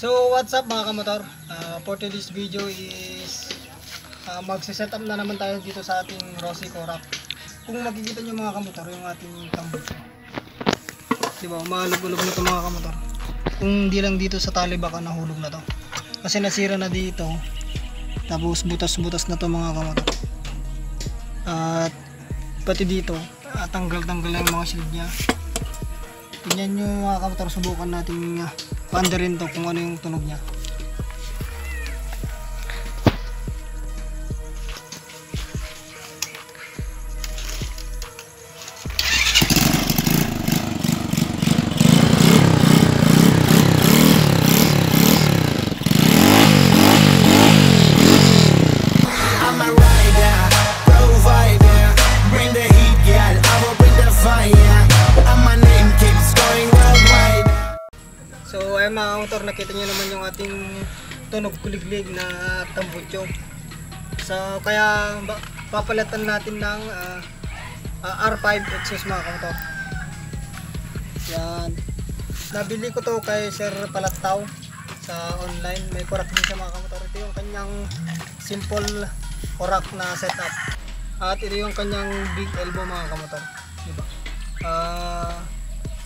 So what's up mga kamotor, for today's video is magsiset up na naman tayo dito sa ating Rossi Corac. Kung makikita nyo mga kamotor yung ating tambol, diba, malug-ulog na ito mga kamotor. Kung di lang dito sa tali baka nahulog na to kasi nasira na dito, tapos butas-butas na to mga kamotor. At pati dito tanggal-tanggal na yung mga shield nya. Tingnan nyo mga kamotor, subukan natin paandarin to kung ano yung tunog nya. So ayun mga motor, nakita nyo naman yung ating tunog kuliglig na tambutso. So kaya papalitan natin ng R5 exhaust mga motor. Yan, nabili ko to kay Sir Palataw sa online. May Corac din siya mga motor. Ito yung kanyang simple Corac na setup, at ito yung kanyang big elbow mga motor, diba?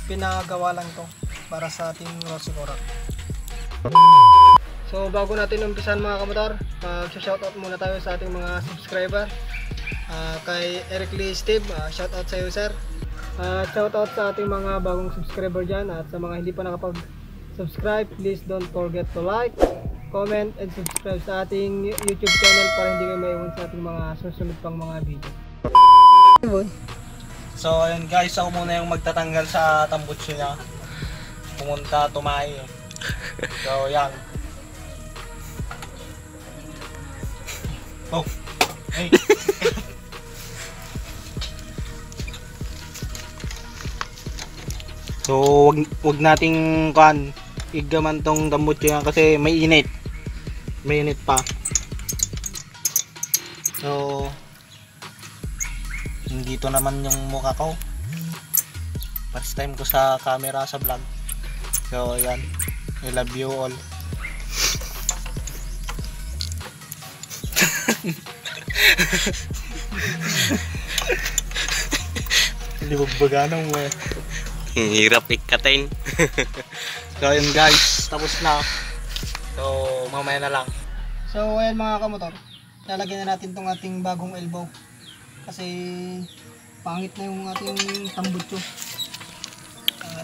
Pinagawa lang to para sa ating Rossi Corac. So bago natin umpisan mga kamotor, shoutout muna tayo sa ating mga subscriber. Kay Eric Lee Steve, shoutout sa iyo sir. Shoutout sa ating mga bagong subscriber dyan, at sa mga hindi pa nakapag-subscribe, please don't forget to like, comment, and subscribe sa ating YouTube channel para hindi kayo maiwan sa ating mga susunod pang mga video. So ayun guys, ako muna yung magtatanggal sa tambutso niya. Pumunta, tumayo. So yan. Oh. Hey. So wag nating igaman tong tambutso yan kasi may init. May init pa. So dito naman yung mukha ko. First time ko sa camera sa vlog. So ayan, I love you all. Hindi magbaganong mo eh. Hirap ikatin. So ayan guys, tapos na. So mamaya na lang. So ayan mga kamotor, lalagyan na natin tong ating bagong elbow kasi pangit na yung ating tambutso.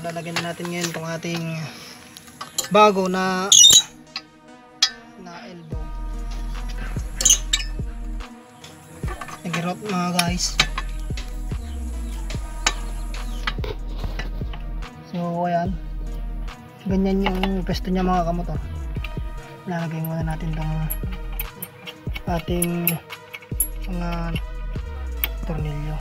Lalagyan na natin ngayon tong ating bago na elbow. Nagirot mga guys. So ayan, ganyan yung pwesto niya mga kamotor. Lalagay muna natin tong ating mga tornilyo.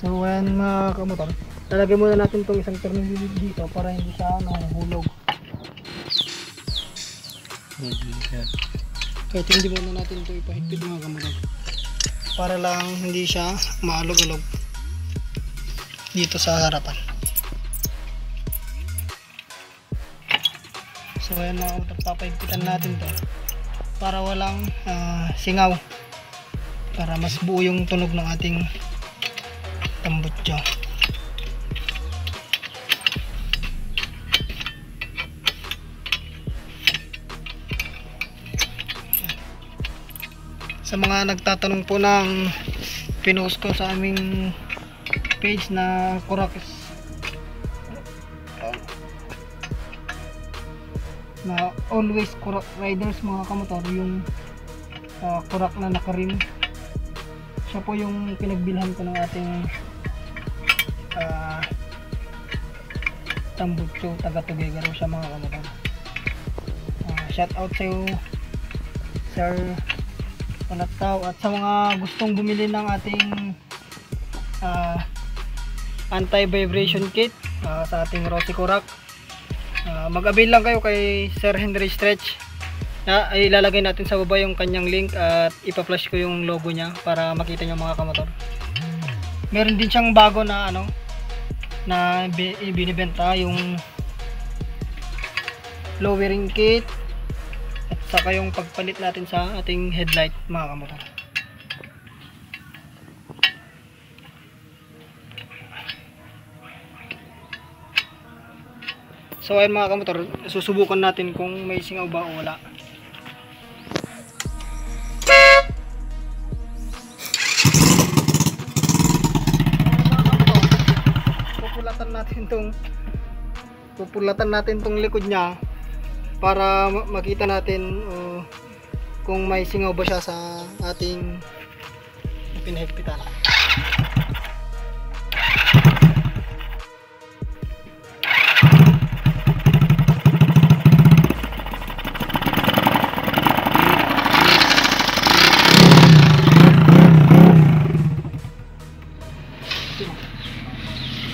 So ayan mga kamotor, lalagay muna natin itong isang tornilyo dito para hindi siya nahuhulog. Kahit hindi muna natin ito ipahigpit mga kamotor, para lang hindi siya maalog-alog dito sa harapan. So ayan mga kamotor, papahigpitan natin to para walang singaw, para mas buo yung tunog ng ating tambutso. Sa mga nagtatanong po ng pinost ko sa aming page na Corac na always Corac riders mga kamotor, yung Corac na nakarim, siya po yung pinagbilhan ko ng ating tambutso, taga Tuguegarao siya mga kamotor. Shout out sa iyo Sir Panataw. At sa mga gustong bumili ng ating anti-vibration kit sa ating Rossi Corac, mag-avail lang kayo kay Sir Henry Stretch. Ay ilalagay natin sa baba yung kanyang link at ipa-flash ko yung logo niya para makita nyo mga kamotor. Meron din siyang bago na na binibenta, yung lowering kit at saka yung pagpalit natin sa ating headlight mga kamotor. So ayun mga kamotor, susubukan natin kung may singaw ba o wala. Pupulatan natin tong likod niya para makita natin kung may singaw ba siya sa ating pinahigpitan.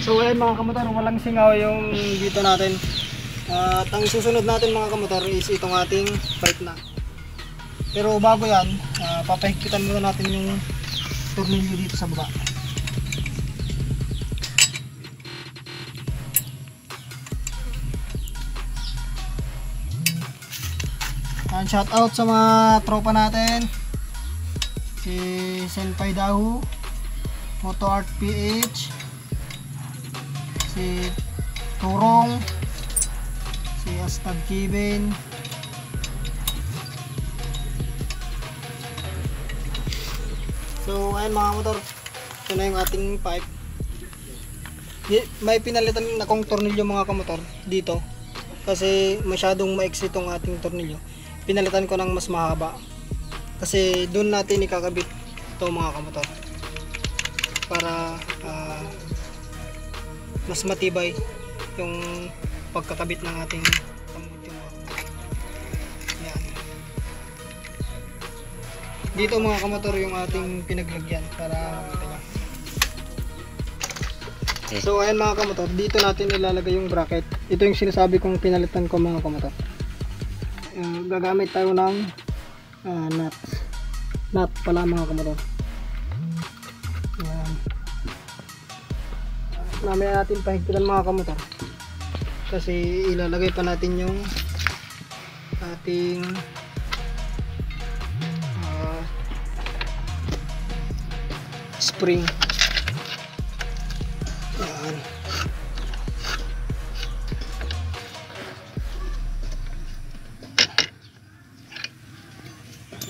So ayan mga kamotor, walang singaw yung dito natin. At ang susunod natin mga kamotor is itong ating pipe na. Pero bago yan, papahigpitan muna natin yung tornilyo dito sa baba. And shout out sa mga tropa natin, si Senpai Dahu, Moto Art PH, si Turong, si Astag Kevin, so ayun mga motor, ito na yung ating pipe. May pinalitan na kong tornilyo mga kamotor dito kasi masyadong maiksi itong ating tornilyo. Pinalitan ko ng mas mahaba kasi doon natin ikakabit ito mga kamotor para mas matibay yung pagkakabit ng ating tambutso. Yan. Dito mga kamotor yung ating pinaglagyan para makita nyo. So ayan mga kamotor, dito natin ilalagay yung bracket. Ito yung sinasabi kong pinalitan ko mga kamotor. Gagamit tayo ng nut pala mga kamotor. Yan. Mamaya natin pahigpitan mga kamotor kasi ilalagay pa natin yung ating spring. Yan.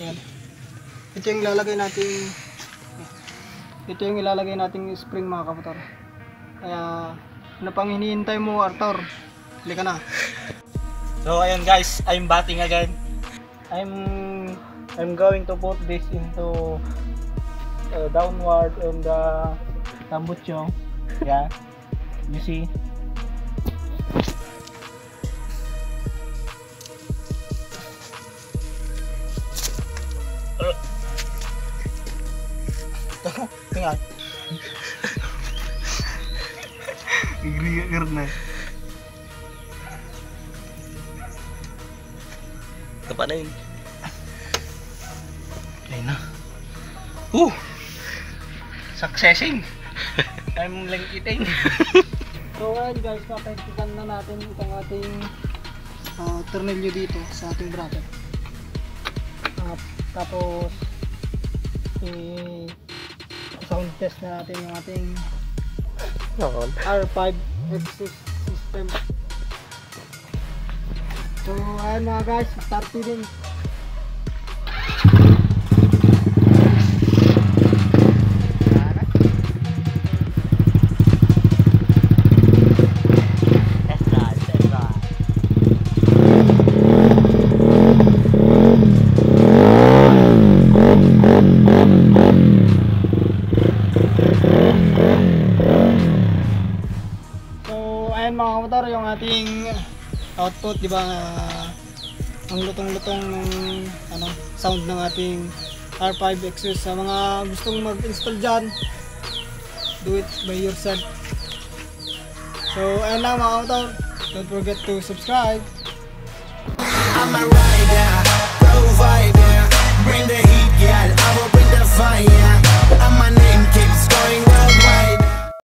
Yan. Ito yung ilalagay nating spring mga kamotor. Kaya ano pang hinihintay mo Arthur? Halika na. So ayun guys, I'm batting again. I'm going to put this into downward on the tambutso. Yeah, you see. Tingnan. Igrigar na. Apa na yun? Ayun na. Successing. I'm lengkiting. So ayan guys, papahigpitan na natin itong ating tornilyo dito sa ating bracket. Tapos sound test na natin yung ating R5 exhaust system. So ayan mga guys, start feeding. Mga kamotor, yung ating output, di ba, ang lutong-lutong ng sound ng ating R5 Exos. Sa mga gustong mag-install dyan, do it by yourself. So ayun lang mga kamotor, don't forget to subscribe. I'm a rider, provider, bring the heat.